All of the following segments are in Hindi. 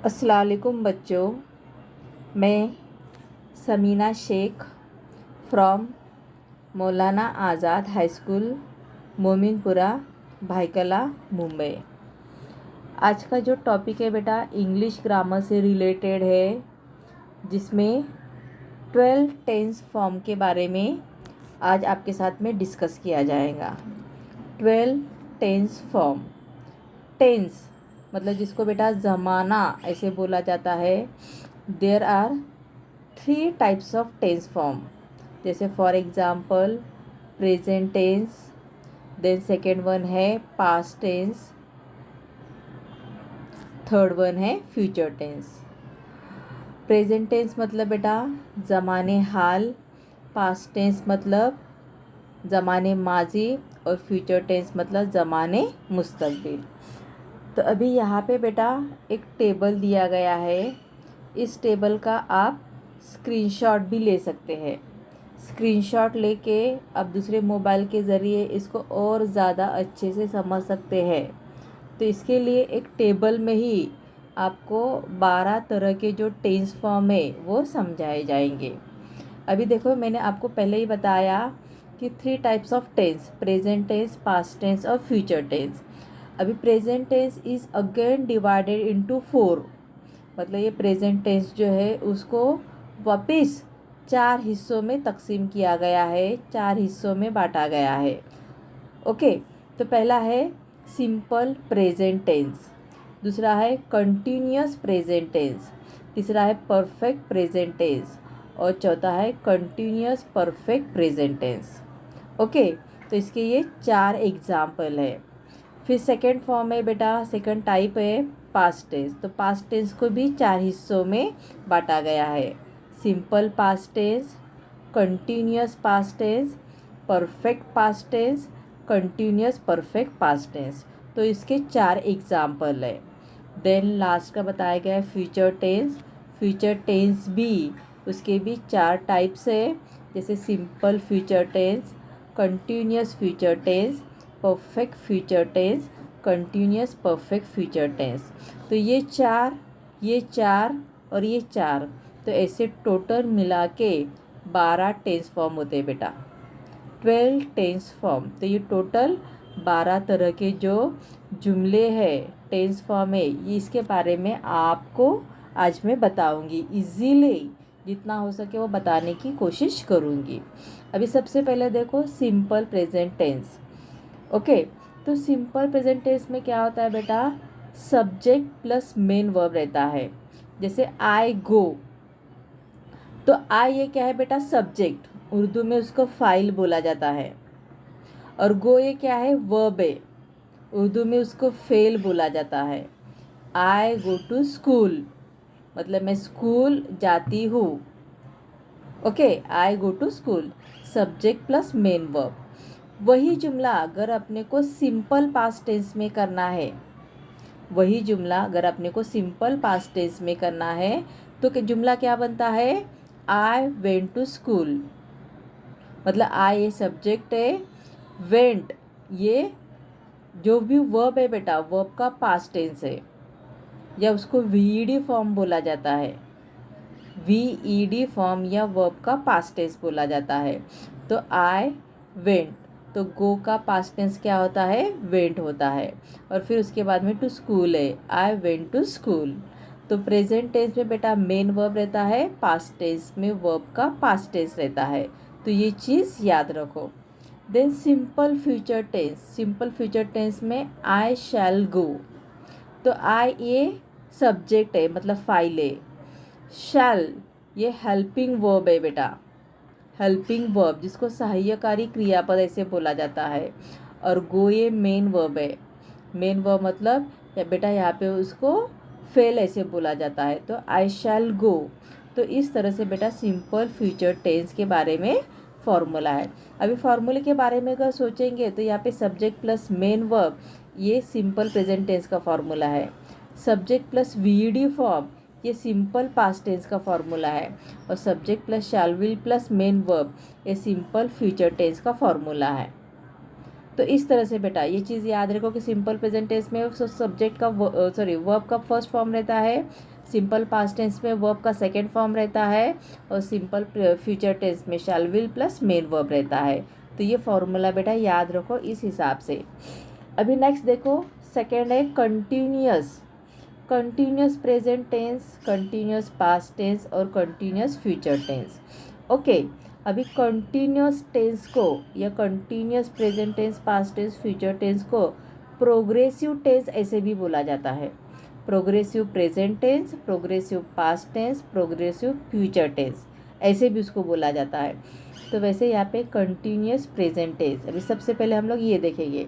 अस्सलाम वालेकुम बच्चों, मैं Samina Sheikh from Maulana Azad high school Mominpura Byculla Mumbai. आज का जो टॉपिक है बेटा इंग्लिश ग्रामर से रिलेटेड है, जिसमें 12 टेंस फॉर्म के बारे में आज आपके साथ में डिस्कस किया जाएगा। 12 टेंस फॉर्म। टेंस मतलब जिसको बेटा ज़माना ऐसे बोला जाता है। There are 3 types of tense form, जैसे for example present tense, then second one है पास्ट टेंस, थर्ड वन है फ्यूचर टेंस। प्रेजेंट टेंस मतलब बेटा ज़माने हाल, पास्ट टेंस मतलब ज़माने माजी और फ्यूचर टेंस मतलब ज़माने मुस्तकबिल। तो अभी यहाँ पे बेटा एक टेबल दिया गया है। इस टेबल का आप स्क्रीनशॉट भी ले सकते हैं। स्क्रीनशॉट लेके आप दूसरे मोबाइल के ज़रिए इसको और ज़्यादा अच्छे से समझ सकते हैं। तो इसके लिए एक टेबल में ही आपको 12 तरह के जो टेंस फॉर्म है वो समझाए जाएंगे। अभी देखो, मैंने आपको पहले ही बताया कि 3 types of tense, present tense, past tense और फ्यूचर टेंस। अभी present tense is again divided into 4, मतलब ये प्रेजेंट टेंस जो है उसको वापस 4 हिस्सों में तकसीम किया गया है, 4 हिस्सों में बांटा गया है। ओके, तो पहला है सिंपल प्रेजेंट टेंस, दूसरा है कंटिन्यूअस प्रेजेंट टेंस, तीसरा है परफेक्ट प्रेजेंट टेंस और चौथा है continuous perfect present tense. Okay, तो इसके ये 4 एग्जाम्पल है। फिर सेकेंड फॉर्म है बेटा, सेकेंड टाइप है पास्ट टेंस। तो पास्ट टेंस को भी 4 हिस्सों में बांटा गया है, simple past tense, continuous past tense, perfect past tense, continuous perfect past tense. तो इसके 4 एग्जाम्पल है। देन लास्ट का बताया गया है फ्यूचर टेंस। फ्यूचर टेंस भी, उसके भी 4 टाइप्स है, जैसे simple future tense, continuous future tense, perfect future tense, continuous perfect future tense. तो ये 4 और ये 4, तो ऐसे टोटल मिला के 12 टेंस फॉर्म होते हैं बेटा, 12 टेंस फॉर्म। तो ये टोटल 12 तरह के जो जुमले हैं, टेंस फॉर्म है, ये इसके बारे में आपको आज मैं बताऊंगी। इजीली जितना हो सके वो बताने की कोशिश करूंगी। अभी सबसे पहले देखो सिंपल प्रेजेंट टेंस। ओके, तो सिंपल प्रेजेंट टेंस में क्या होता है बेटा, सब्जेक्ट प्लस मेन वर्ब रहता है। जैसे आई गो, तो आई ये क्या है बेटा, सब्जेक्ट, उर्दू में उसको फाइल बोला जाता है। और गो ये क्या है, वर्ब है, उर्दू में उसको फेल बोला जाता है। आई गो टू स्कूल मतलब मैं स्कूल जाती हूँ। Okay, I go to school, subject plus main verb. वही जुमला अगर अपने को सिंपल पास्ट टेंस में करना है, वही जुमला अगर अपने को सिंपल पास्ट टेंस में करना है, तो जुमला क्या बनता है, आई वेंट टू स्कूल। मतलब आई ये सब्जेक्ट है, वेंट ये जो भी वर्ब है बेटा, वर्ब का पास्ट टेंस है, या उसको वीईडी फॉर्म बोला जाता है। वीईडी फॉर्म या वर्ब का पास्ट टेंस बोला जाता है। तो आई वेंट, तो गो का पास्ट टेंस क्या होता है, वेंट होता है। और फिर उसके बाद में टू स्कूल है, आई वेंट टू स्कूल। तो प्रेजेंट टेंस में बेटा मेन वर्ब रहता है, पास्ट टेंस में वर्ब का पास्ट टेंस रहता है। तो ये चीज़ याद रखो। Then simple future tense, simple future tense में आई शैल गो, तो आई ये सब्जेक्ट है मतलब फाइल है, शैल ये हेल्पिंग वर्ब है बेटा, हेल्पिंग वर्ब जिसको सहायकारी क्रियापद ऐसे बोला जाता है। और गो ये मेन वर्ब है, मेन वर्ब मतलब या बेटा यहाँ पे उसको फेल ऐसे बोला जाता है। तो आई शैल गो। तो इस तरह से बेटा सिंपल फ्यूचर टेंस के बारे में फॉर्मूला है। अभी फॉर्मूले के बारे में अगर सोचेंगे तो यहाँ पे सब्जेक्ट प्लस मेन वर्ब ये सिंपल प्रेजेंट टेंस का फॉर्मूला है, सब्जेक्ट प्लस वीडी फॉर्म ये सिंपल पास्ट टेंस का फॉर्मूला है, और subject plus shall will plus main verb ये सिंपल फ्यूचर टेंस का फॉर्मूला है। तो इस तरह से बेटा ये चीज़ याद रखो कि सिंपल प्रेजेंट टेंस में सब्जेक्ट का वर्ब का फर्स्ट फॉर्म रहता है सिंपल पास्ट टेंस में वर्ब का सेकेंड फॉर्म रहता है और सिंपल फ्यूचर टेंस में shall will plus main verb रहता है। तो ये फॉर्मूला बेटा याद रखो इस हिसाब से। अभी नेक्स्ट देखो, सेकेंड है continuous. Continuous present tense, continuous past tense और कंटिन्यूअस फ्यूचर टेंस। ओके, अभी कंटिन्यूअस टेंस को या continuous present tense, past tense, future tense को प्रोग्रेसिव टेंस ऐसे भी बोला जाता है। Progressive present tense, progressive past tense, progressive future tense, ऐसे भी उसको बोला जाता है। तो वैसे यहाँ पे कंटिन्यूअस प्रेजेंट टेंस, अभी सबसे पहले हम लोग ये देखेंगे।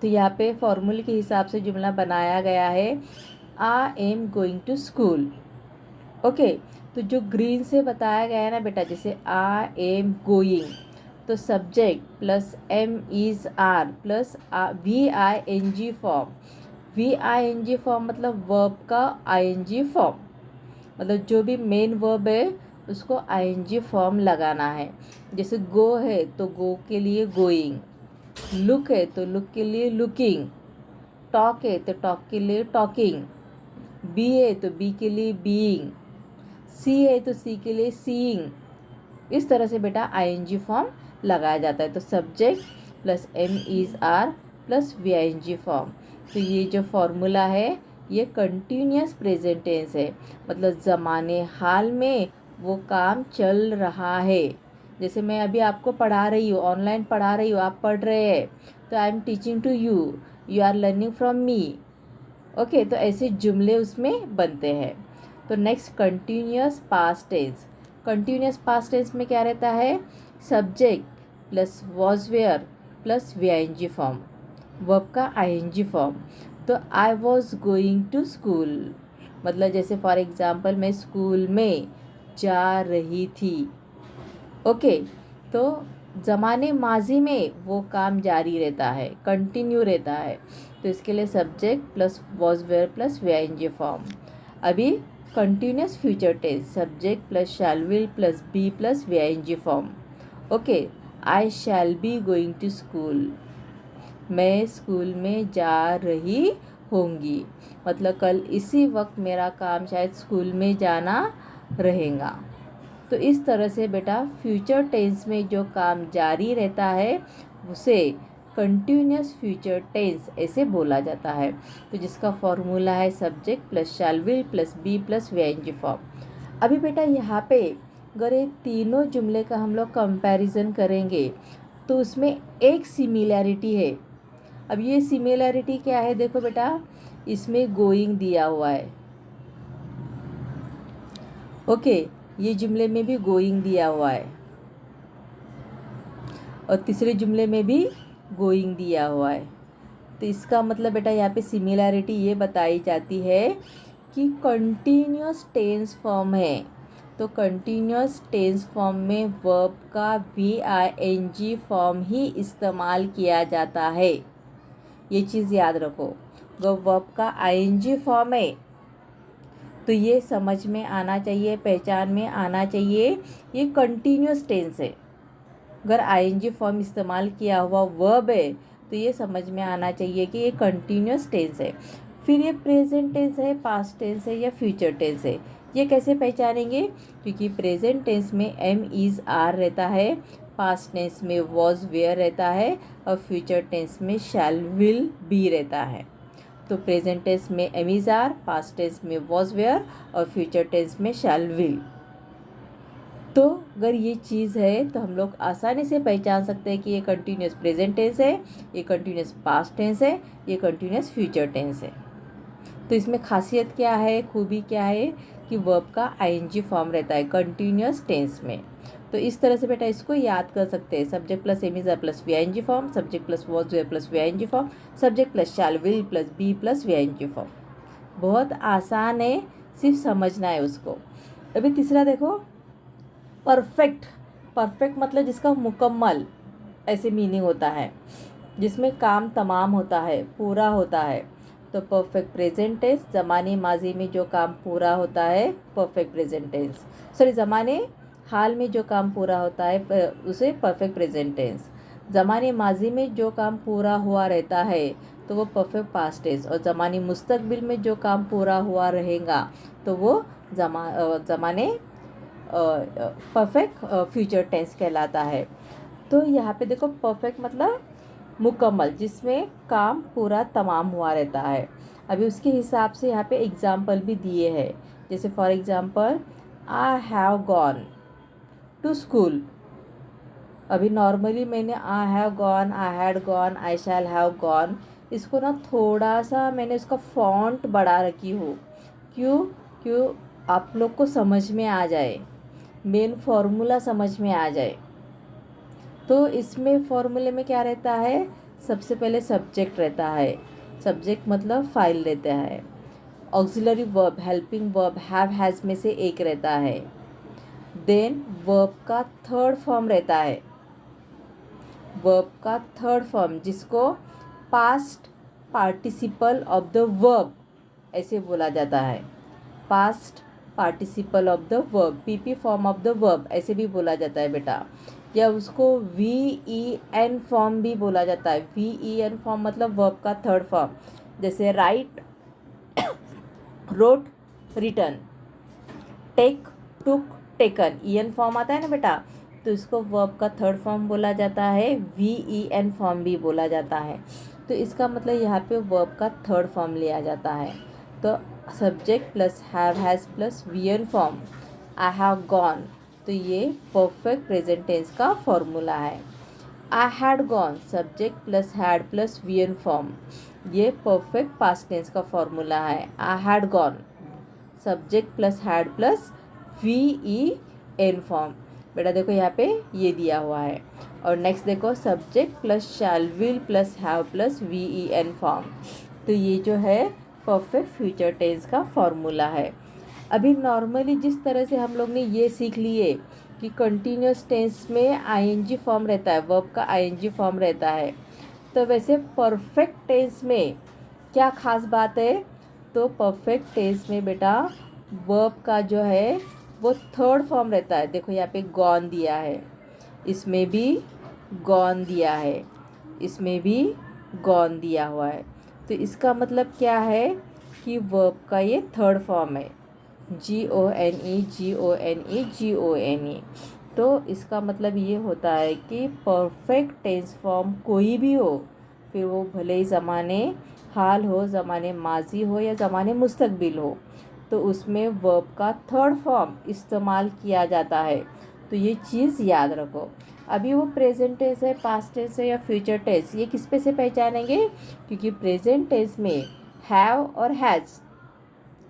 तो यहाँ पे फॉर्मूले के हिसाब से जुमला बनाया गया है, I am going to school. Okay, तो जो ग्रीन से बताया गया है ना बेटा, जैसे आई एम गोइंग, तो subject plus am is are plus V I N G form. V I N G form मतलब वर्ब का आई एन जी फॉर्म, मतलब जो भी मेन वर्ब है उसको आई एन जी फॉर्म लगाना है। जैसे गो है तो गो के लिए गोइंग, लुक है तो लुक के लिए लुकिंग, टॉक है तो टॉक के लिए टॉकिंग, बी है तो बी के लिए बीइंग, सी है तो सी के लिए सीइंग। इस तरह से बेटा आईएनजी फॉर्म लगाया जाता है। तो subject plus am is are plus V I N G form. तो ये जो फॉर्मूला है ये कंटिन्यूअस प्रेजेंट टेंस है, मतलब ज़माने हाल में वो काम चल रहा है। जैसे मैं अभी आपको पढ़ा रही हूँ, ऑनलाइन पढ़ा रही हूँ, आप पढ़ रहे हैं, तो I am teaching to you, you are learning from me. Okay, तो ऐसे जुमले उसमें बनते हैं। तो next continuous past tense. Continuous past tense में क्या रहता है, subject plus was were plus V I N G form, verb का आई एन जी फॉर्म। तो I was going to school, मतलब जैसे फॉर एग्जाम्पल मैं स्कूल में जा रही थी। ओके, तो ज़माने माजी में वो काम जारी रहता है, कंटिन्यू रहता है। तो इसके लिए subject plus was were plus V I N G form. अभी continuous future tense, subject plus shall will plus be plus V I N G form. Okay, I shall be going to school, मैं स्कूल में जा रही होंगी, मतलब कल इसी वक्त मेरा काम शायद स्कूल में जाना रहेगा। तो इस तरह से बेटा फ्यूचर टेंस में जो काम जारी रहता है उसे कंटिन्यूअस फ्यूचर टेंस ऐसे बोला जाता है। तो जिसका फॉर्मूला है subject plus shall will plus be plus V I N G form. अभी बेटा यहाँ पे अगर ये तीनों जुमले का हम लोग कंपैरिजन करेंगे तो उसमें एक सिमिलैरिटी है। अब ये सिमिलैरिटी क्या है, देखो बेटा, इसमें गोइंग दिया हुआ है। ओके, ये जुमले में भी गोइंग दिया हुआ है और तीसरे जुमले में भी गोइंग दिया हुआ है। तो इसका मतलब बेटा यहाँ पे सिमिलैरिटी ये बताई जाती है कि कंटिन्यूअस टेंस फॉर्म है, तो कंटिन्यूअस टेंस फॉर्म में वर्ब का V I N G form ही इस्तेमाल किया जाता है। ये चीज़ याद रखो, अगर वर्ब का आई एन जी फॉर्म है तो ये समझ में आना चाहिए, पहचान में आना चाहिए, ये कंटिन्यूअस टेंस है। अगर आईएनजी फॉर्म इस्तेमाल किया हुआ वर्ब है तो ये समझ में आना चाहिए कि ये कंटिन्यूअस टेंस है। फिर ये प्रेजेंट टेंस है, पास्ट टेंस है या फ्यूचर टेंस है, ये कैसे पहचानेंगे, क्योंकि प्रेजेंट टेंस में एम इज़ आर रहता है, पास्ट टेंस में वॉज वेयर रहता है और फ्यूचर टेंस में शैल विल बी रहता है। तो प्रेजेंट टेंस में am is are, past tense में वॉज वेयर और फ्यूचर टेंस में शैल विल। तो अगर ये चीज़ है तो हम लोग आसानी से पहचान सकते हैं कि ये कंटिन्यूअस प्रेजेंट टेंस है, ये कंटिन्यूअस पास्ट टेंस है, ये कंटिन्यूअस फ्यूचर टेंस है। तो इसमें खासियत क्या है, खूबी क्या है कि वर्ब का आईएनजी फॉर्म रहता है कंटिन्यूअस टेंस में। तो इस तरह से बेटा इसको याद कर सकते हैं, subject plus am is are plus V I N G form, subject plus was were plus V I N G form, subject plus shall will plus be plus V I N G form. बहुत आसान है, सिर्फ समझना है उसको। अभी तीसरा देखो, परफेक्ट। परफेक्ट मतलब जिसका मुकम्मल ऐसे मीनिंग होता है, जिसमें काम तमाम होता है, पूरा होता है। तो परफेक्ट प्रेजेंट टेंस, ज़माने माजी में जो काम पूरा होता है परफेक्ट प्रेजेंट टेंस, सॉरी ज़माने हाल में जो काम पूरा होता है उसे परफेक्ट प्रेजेंट टेंस। ज़माने माजी में जो काम पूरा हुआ रहता है तो वो परफेक्ट पास्ट टेंस, और ज़माने मुस्तकबिल में जो काम पूरा हुआ रहेगा तो वो ज़माने परफेक्ट फ्यूचर टेंस कहलाता है। तो यहाँ पे देखो परफेक्ट मतलब मुकम्मल, जिसमें काम पूरा तमाम हुआ रहता है। अभी उसके हिसाब से यहाँ पे एग्जाम्पल भी दिए हैं, जैसे for example I have gone to school. अभी नॉर्मली मैंने I have gone, I had gone, I shall have gone, इसको ना थोड़ा सा मैंने इसका फॉन्ट बढ़ा रखी हूँ। क्यों? क्यों आप लोग को समझ में आ जाए, मेन फॉर्मूला समझ में आ जाए। तो इसमें फॉर्मूले में क्या रहता है, सबसे पहले सब्जेक्ट रहता है, सब्जेक्ट मतलब फाइल रहता है। Auxiliary verb, helping verb have has में से एक रहता है। देन वर्ब का थर्ड फॉर्म रहता है, वर्ब का थर्ड फॉर्म जिसको past participle of the verb ऐसे बोला जाता है। Past participle of the verb, PP form of the verb ऐसे भी बोला जाता है बेटा, या उसको VEN फॉर्म भी बोला जाता है। VEN फॉर्म मतलब वर्ब का थर्ड फॉर्म, जैसे राइट, रोट, रिटन, टेक, टुक, टेकन, EN फॉर्म आता है ना बेटा, तो इसको वर्ब का थर्ड फॉर्म बोला जाता है, VEN फॉर्म भी बोला जाता है। तो इसका मतलब यहाँ पे वर्ब का थर्ड फॉर्म लिया जाता है। तो subject plus have has plus VN form, I have gone, तो ये परफेक्ट प्रेजेंट टेंस का फॉर्मूला है। आई had gone, subject plus had plus VN form, ये परफेक्ट पास्ट टेंस का फॉर्मूला है। आई had gone, subject plus had plus VEN form. बेटा देखो यहाँ पे ये दिया हुआ है। और नेक्स्ट देखो subject plus shall will plus have plus VEN form, तो ये जो है परफेक्ट फ्यूचर टेंस का फॉर्मूला है। अभी नॉर्मली जिस तरह से हम लोग ने ये सीख लिए कि कंटिन्यूस टेंस में ING फॉर्म रहता है, वर्ब का ING फॉर्म रहता है, तो वैसे परफेक्ट टेंस में क्या खास बात है, तो परफेक्ट टेंस में बेटा वर्ब का जो है वो थर्ड फॉर्म रहता है। देखो यहाँ पे गॉन दिया है, इसमें भी गॉन दिया है, इसमें भी गॉन दिया हुआ है, तो इसका मतलब क्या है कि वर्ब का ये थर्ड फॉर्म है, GONE GONE GONE। तो इसका मतलब ये होता है कि परफेक्ट टेंस फॉर्म कोई भी हो, फिर वो भले ही ज़माने हाल हो, ज़माने माजी हो या ज़माने मुस्तकबिल हो, तो उसमें वर्ब का थर्ड फॉर्म इस्तेमाल किया जाता है। तो ये चीज़ याद रखो। अभी वो प्रेजेंट टेंस है, पास्ट टेंस है या फ्यूचर टेंस, ये किस पे से पहचानेंगे, क्योंकि प्रेजेंट टेंस में हैव और हैज़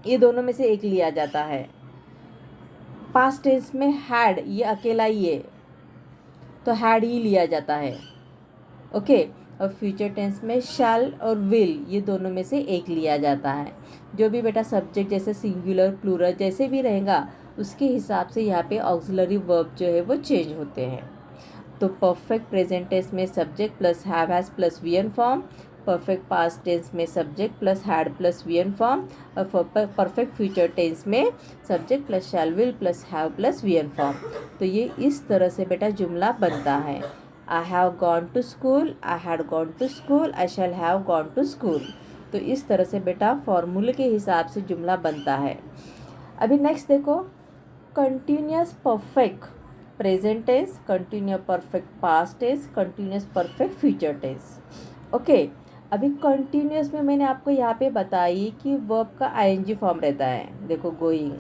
ये दोनों में से एक लिया जाता है। पास्ट टेंस में हैड ये अकेला ही है, तो हैड ही लिया जाता है, ओके। और फ्यूचर टेंस में शैल और विल ये दोनों में से एक लिया जाता है। जो भी बेटा सब्जेक्ट जैसे सिंगुलर प्लूरल जैसे भी रहेगा, उसके हिसाब से यहाँ पे ऑक्सिलरी वर्ब जो है वो चेंज होते हैं। तो परफेक्ट प्रेजेंट टेंस में subject plus have has plus VN form, perfect past tense में subject plus had plus VN form, और परफेक्ट फ्यूचर टेंस में subject plus shall will plus have plus VN form. तो ये इस तरह से बेटा जुमला बनता है। I have gone to school, I had gone to school, I shall have gone to school. तो इस तरह से बेटा फॉर्मूले के हिसाब से जुमला बनता है। अभी नेक्स्ट देखो continuous perfect present tense, continuous perfect past tense, continuous perfect future tense, okay. अभी कंटिन्यूअस में मैंने आपको यहाँ पे बताई कि वर्ब का ING फॉर्म रहता है। देखो गोइंग,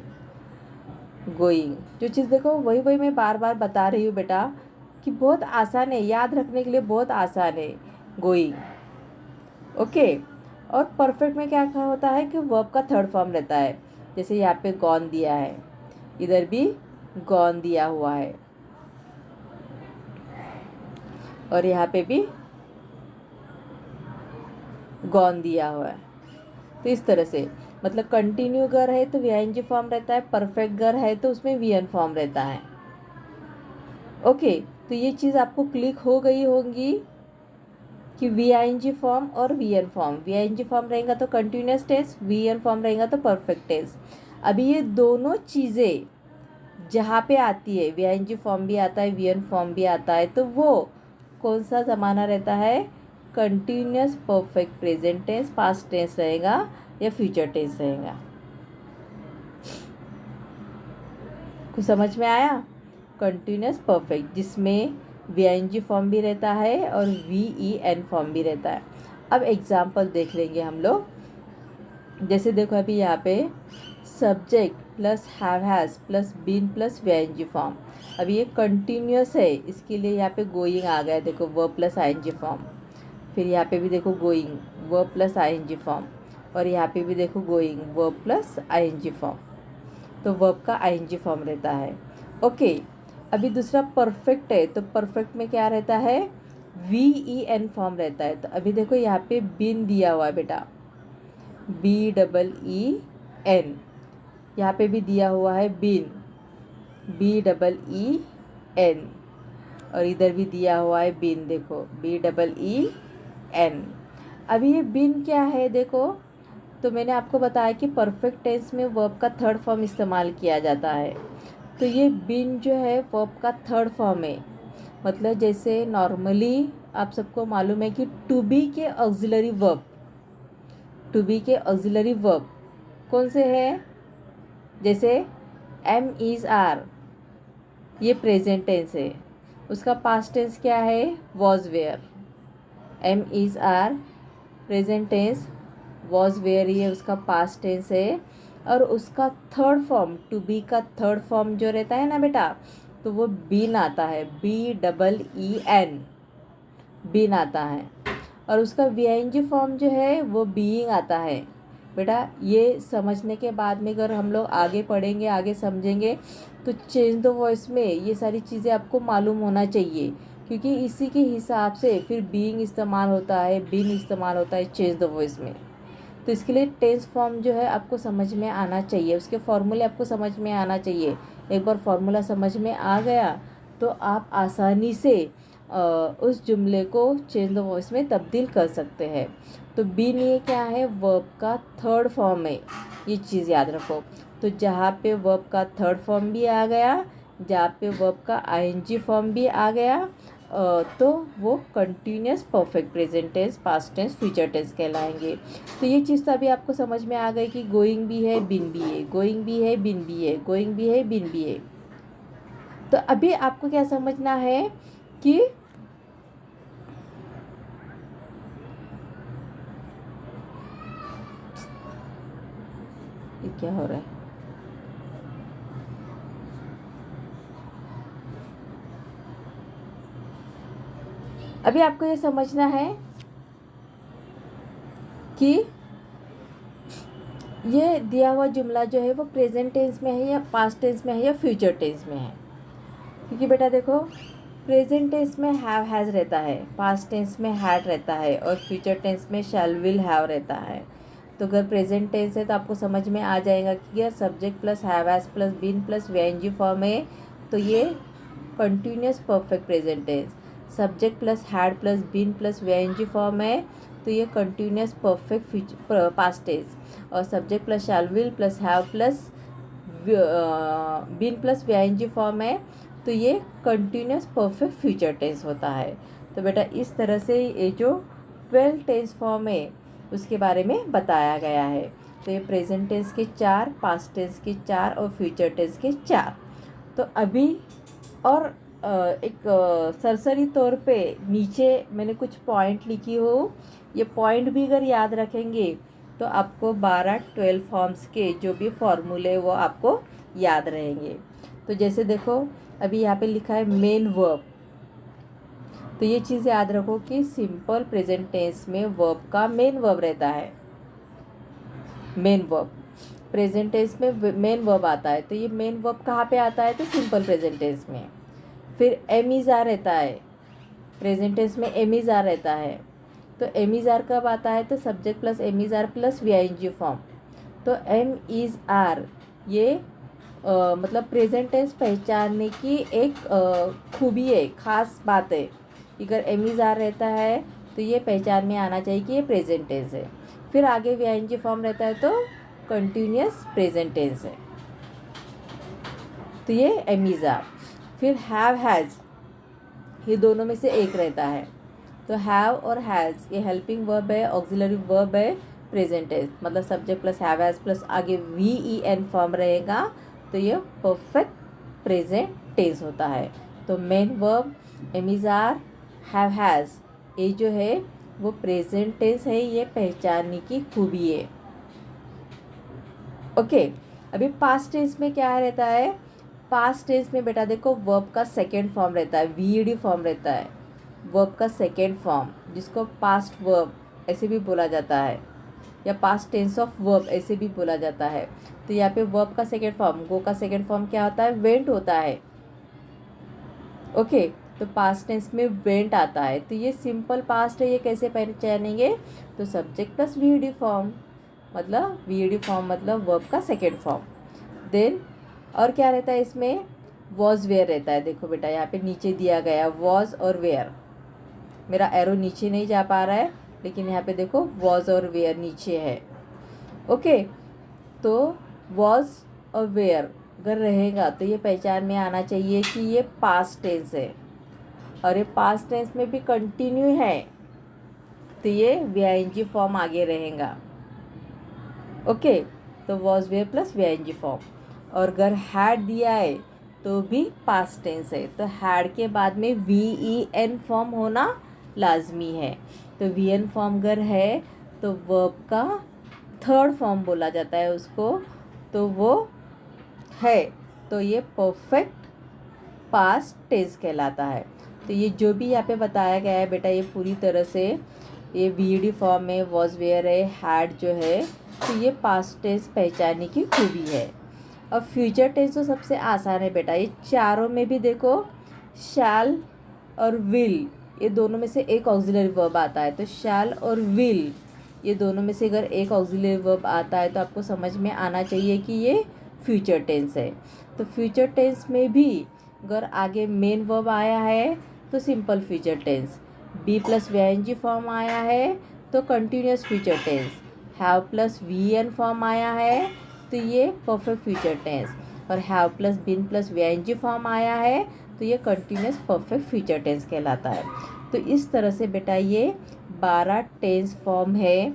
गोइंग जो चीज़ देखो वही मैं बार बार बता रही हूँ बेटा कि बहुत आसान है, याद रखने के लिए बहुत आसान है, गोइंग, ओके। और परफेक्ट में क्या होता है कि वर्ब का थर्ड फॉर्म रहता है, जैसे यहाँ पे गॉन दिया है, इधर भी गॉन दिया हुआ है, और यहाँ पे भी गॉन दिया हुआ है। तो इस तरह से मतलब कंटिन्यू गर है तो VING फॉर्म रहता है, परफेक्ट गर है तो उसमें VN फॉर्म रहता है, ओके। तो ये चीज़ आपको क्लिक हो गई होगी कि VING फॉर्म और VN फॉर्म, VING फॉर्म रहेगा तो कंटिन्यूअस टेंस, VN फॉर्म रहेगा तो परफेक्ट टेंस। अभी ये दोनों चीज़ें जहाँ पे आती है, VING फॉर्म भी आता है, VN फॉर्म भी आता है, तो वो कौन सा ज़माना रहता है, continuous perfect present tense past tense रहेगा या फ्यूचर टेंस रहेगा। कुछ समझ में आया? कंटिन्यूस परफेक्ट जिसमें वी फॉर्म भी रहता है और VEN फॉर्म भी रहता है। अब एग्जाम्पल देख लेंगे हम लोग। जैसे देखो अभी यहाँ पे subject plus have has plus been plus V form. अभी ये कंटिन्यूस है, इसके लिए यहाँ पे गोइंग आ गया, देखो वर्ब प्लस ING फॉर्म। फिर यहाँ पे भी देखो going verb plus ING form, और यहाँ पे भी देखो going verb plus ING form. तो वर्ब का ING फॉर्म रहता है। ओके, अभी दूसरा परफेक्ट है, तो परफेक्ट में क्या रहता है? VEN फॉर्म रहता है। तो अभी देखो यहाँ पे बीन दिया हुआ है बेटा, BEEN। यहाँ पे भी दिया हुआ है बीन, BEEN, और इधर भी दिया हुआ है बीन, देखो BEEN। अभी ये बीन क्या है देखो, तो मैंने आपको बताया कि परफेक्ट टेंस में वर्ब का थर्ड फॉर्म इस्तेमाल किया जाता है। तो ये बीन जो है वर्ब का थर्ड फॉर्म है। मतलब जैसे नॉर्मली आप सबको मालूम है कि टू बी के ऑक्सिलरी वर्ब, टू बी के ऑक्सिलरी वर्ब कौन से हैं? जैसे एम इज़ आर, ये प्रेजेंट टेंस है, उसका पास्ट टेंस क्या है? Was were. Am is are present tense, was were ये उसका पास्ट टेंस है। और उसका थर्ड फॉर्म, टू बी का थर्ड फॉर्म जो रहता है ना बेटा, तो वो बीन आता है, BEEN, बीन आता है। और उसका VING फॉर्म जो है वो बीइंग आता है। बेटा ये समझने के बाद में अगर हम लोग आगे पढ़ेंगे, आगे समझेंगे, तो चेंज द वॉइस में ये सारी चीज़ें आपको मालूम होना चाहिए, क्योंकि इसी के हिसाब से फिर बीइंग इस्तेमाल होता है, बीन इस्तेमाल होता है चेंज द वॉइस में। तो इसके लिए टेंस फॉर्म जो है आपको समझ में आना चाहिए, उसके फॉर्मूले आपको समझ में आना चाहिए। एक बार फॉर्मूला समझ में आ गया तो आप आसानी से उस जुमले को चेंज द वॉइस में तब्दील कर सकते हैं। तो बीन ये क्या है? वर्ब का थर्ड फॉर्म है, ये चीज़ याद रखो। तो जहाँ पे वर्ब का थर्ड फॉर्म भी आ गया, जहाँ पे वर्ब का ING फॉर्म भी आ गया, तो वो continuous perfect present tense, past tense, future tense कहलाएंगे। तो ये चीज़ तो अभी आपको समझ में आ गई कि गोइंग भी है, बिन भी है, गोइंग भी है, बिन भी है, गोइंग भी है, बिन भी है। तो अभी आपको क्या समझना है कि ये क्या हो रहा है? अभी आपको ये समझना है कि ये दिया हुआ जुमला जो है वो प्रेजेंट टेंस में है या पास्ट टेंस में है या फ्यूचर टेंस में है। क्योंकि बेटा देखो प्रेजेंट टेंस में हैव हैज़ रहता है, पास्ट टेंस में हैड रहता है, और फ्यूचर टेंस में शैल विल हैव रहता है। तो अगर प्रेजेंट टेंस है तो आपको समझ में आ जाएगा कि यार subject plus have has plus been plus VING form है, तो ये continuous perfect present tense. Subject plus had plus been plus VING form है, तो ये continuous perfect future past tense. और subject plus shall will plus have plus been plus VING form है, तो ये कंटिन्यूस परफेक्ट फ्यूचर टेंस होता है। तो बेटा इस तरह से ये जो 12 टेंस फॉर्म है उसके बारे में बताया गया है। तो ये प्रेजेंट टेंस के 4, पास्ट टेंस के 4 और फ्यूचर टेंस के 4। तो अभी और एक सरसरी तौर पे नीचे मैंने कुछ पॉइंट लिखी हो, ये पॉइंट भी अगर याद रखेंगे तो आपको 12 फॉर्म्स के जो भी फॉर्मूले वो आपको याद रहेंगे। तो जैसे देखो अभी यहाँ पे लिखा है मेन वर्ब, तो ये चीज़ याद रखो कि सिंपल प्रेजेंट टेंस में वर्ब का मेन वर्ब रहता है। मेन वर्ब प्रेजेंट टेंस में मेन वर्ब आता है, तो ये मेन वर्ब कहाँ पे आता है? तो सिंपल प्रेजेंट टेंस में। फिर एम इज़ आर रहता है, प्रेजेंट टेंस में एम इज़ आर रहता है। तो एम इज़ आर कब आता है? तो subject plus am is are plus VING form. तो एम इज़ आर ये मतलब प्रेजेंट टेंस पहचानने की एक खूबी है, ख़ास बात है। अगर एम इज़ आर रहता है तो ये पहचान में आना चाहिए कि ये प्रेजेंट टेंस है। फिर आगे VING फॉर्म रहता है तो कंटिन्यूस प्रेजेंट टेंस है, तो ये एम इज़ आर। फिर हैव हैज़, ये दोनों में से एक रहता है। तो हैव और हैज़ ये हेल्पिंग वर्ब है, ऑक्सिलरी वर्ब है, प्रेजेंट टेंस मतलब subject plus have has plus आगे VEN फॉर्म रहेगा, तो ये परफेक्ट प्रेजेंट टेंस होता है। तो main verb am is are have has ये जो है वो प्रेजेंट टेंस है, ये पहचानने की खूबी है। ओके अभी पास्ट टेंस में क्या रहता है, पास्ट टेंस में बेटा देखो वर्ब का सेकेंड फॉर्म रहता है, VED फॉर्म रहता है, वर्ब का सेकेंड फॉर्म जिसको पास्ट वर्ब ऐसे भी बोला जाता है या पास्ट टेंस ऑफ वर्ब ऐसे भी बोला जाता है। तो यहाँ पे वर्ब का सेकेंड फॉर्म, गो का सेकेंड फॉर्म क्या होता है, वेंट होता है। ओके तो पास्ट टेंस में वेंट आता है, तो ये सिंपल पास्ट है, ये कैसे पहचानेंगे, तो सब्जेक्ट प्लस VED फॉर्म मतलब VED फॉर्म मतलब वर्ब का सेकेंड फॉर्म। देन और क्या रहता है इसमें, वॉज वेयर रहता है। देखो बेटा यहाँ पे नीचे दिया गया वॉज और वेयर, मेरा एरो नीचे नहीं जा पा रहा है लेकिन यहाँ पे देखो वॉज और वेयर नीचे है। ओके तो वॉज और वेयर अगर रहेगा तो ये पहचान में आना चाहिए कि ये पास्ट टेंस है, और ये पास्ट टेंस में भी कंटिन्यू है तो ये VING फॉर्म आगे रहेगा। ओके तो was were plus VING form, और अगर हैड दिया है तो भी पास्ट टेंस है, तो हैड के बाद में VEN फॉर्म होना लाजमी है। तो VN फॉर्म अगर है तो वर्ब का थर्ड फॉर्म बोला जाता है उसको, तो वो है, तो ये परफेक्ट पास्ट टेंस कहलाता है। तो ये जो भी यहाँ पे बताया गया है बेटा ये पूरी तरह से ये VED फॉर्म में वॉज वेयर है, हैड जो है, तो ये पास्ट टेंस पहचानने की खूबी है। अब फ्यूचर टेंस तो सबसे आसान है बेटा, ये चारों में भी देखो शैल और विल ये दोनों में से एक ऑक्सिलरी वर्ब आता है, तो शैल और विल ये दोनों में से अगर एक ऑक्सिलरी वर्ब आता है तो आपको समझ में आना चाहिए कि ये फ्यूचर टेंस है। तो फ्यूचर टेंस में भी अगर आगे मेन वर्ब आया है तो simple future tense, be plus VING form आया है तो continuous future tense, have plus VN form आया है तो ये परफेक्ट फ्यूचर टेंस, और have plus been plus VING form आया है तो ये कंटिन्यूस परफेक्ट फ्यूचर टेंस कहलाता है। तो इस तरह से बेटा ये 12 टेंस फॉर्म है।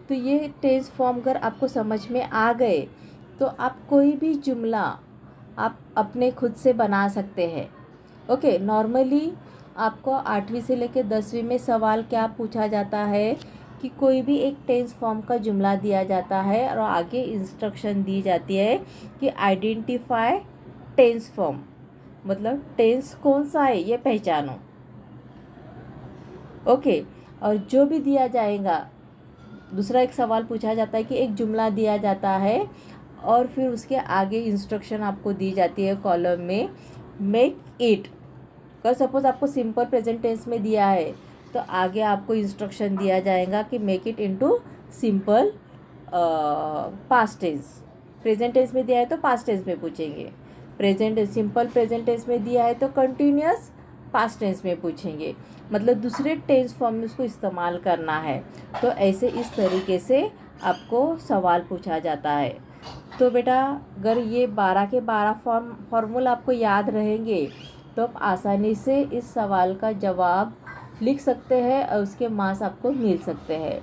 तो ये टेंस फॉर्म अगर आपको समझ में आ गए तो आप कोई भी जुमला आप अपने खुद से बना सकते हैं। ओके नॉर्मली आपको 8वीं से लेकर 10वीं में सवाल क्या पूछा जाता है कि कोई भी एक टेंस फॉर्म का जुमला दिया जाता है और आगे इंस्ट्रक्शन दी जाती है कि आइडेंटिफाई टेंस फॉर्म मतलब टेंस कौन सा है ये पहचानो। ओके और जो भी दिया जाएगा, दूसरा एक सवाल पूछा जाता है कि एक जुमला दिया जाता है और फिर उसके आगे इंस्ट्रक्शन आपको दी जाती है कॉलम में मेक इट। अगर सपोज आपको सिंपल प्रेजेंट टेंस में दिया है तो आगे आपको इंस्ट्रक्शन दिया जाएगा कि make it into simple past tense. Present tense में दिया है तो पास्ट टेंस में पूछेंगे, सिंपल प्रेजेंट टेंस में दिया है तो कंटिन्यूअस पास्ट टेंस में पूछेंगे, मतलब दूसरे टेंस फॉर्म में उसको इस्तेमाल करना है। तो ऐसे इस तरीके से आपको सवाल पूछा जाता है। तो बेटा अगर ये 12 के 12 फॉर्मूला आपको याद रहेंगे तो आप आसानी से इस सवाल का जवाब लिख सकते हैं और उसके मार्क्स आपको मिल सकते हैं।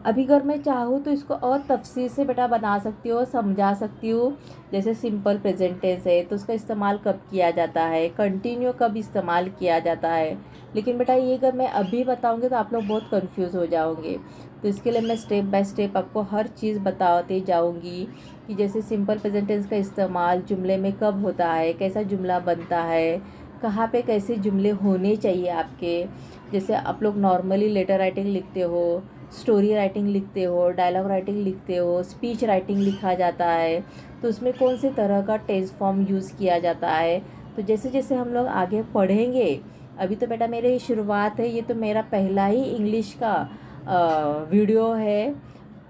अभी अगर मैं चाहूँ तो इसको और तफसील से बेटा बना सकती हूँ, समझा सकती हूँ। जैसे सिंपल प्रेजेंट टेंस है तो उसका इस्तेमाल कब किया जाता है, कंटिन्यू कब इस्तेमाल किया जाता है, लेकिन बेटा ये अगर मैं अभी बताऊँगी तो आप लोग बहुत कंफ्यूज हो जाओगे। तो इसके लिए मैं स्टेप बाय स्टेप आपको हर चीज़ बताते जाऊँगी कि जैसे सिंपल प्रेजेंट टेंस का इस्तेमाल जुमले में कब होता है, कैसा जुमला बनता है, कहाँ पे कैसे जुमले होने चाहिए आपके। जैसे आप लोग नॉर्मली लेटर राइटिंग लिखते हो, स्टोरी राइटिंग लिखते हो, डायलॉग राइटिंग लिखते हो, स्पीच राइटिंग लिखा जाता है, तो उसमें कौन से तरह का टेंस फॉर्म यूज़ किया जाता है। तो जैसे जैसे हम लोग आगे पढ़ेंगे, अभी तो बेटा मेरे शुरुआत है, ये तो मेरा पहला ही इंग्लिश का वीडियो है,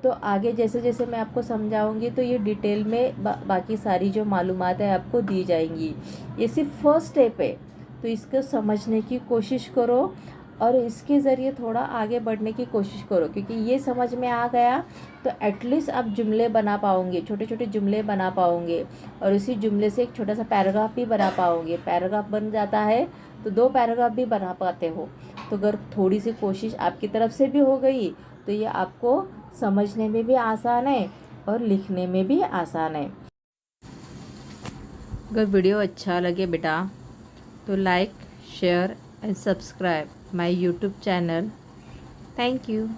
तो आगे जैसे जैसे मैं आपको समझाऊंगी तो ये डिटेल में बाकी सारी जो मालूमात है आपको दी जाएंगी। ये सिर्फ फर्स्ट स्टेप है, तो इसको समझने की कोशिश करो और इसके ज़रिए थोड़ा आगे बढ़ने की कोशिश करो, क्योंकि ये समझ में आ गया तो एटलीस्ट आप जुमले बना पाओगे, छोटे छोटे जुमले बना पाओगे, और उसी जुमले से एक छोटा सा पैराग्राफ भी बना पाओगे। पैराग्राफ बन जाता है तो 2 पैराग्राफ भी बना पाते हो। तो अगर थोड़ी सी कोशिश आपकी तरफ से भी हो गई तो ये आपको समझने में भी आसान है और लिखने में भी आसान है। अगर वीडियो अच्छा लगे बेटा तो like, share and subscribe my YouTube channel. Thank you.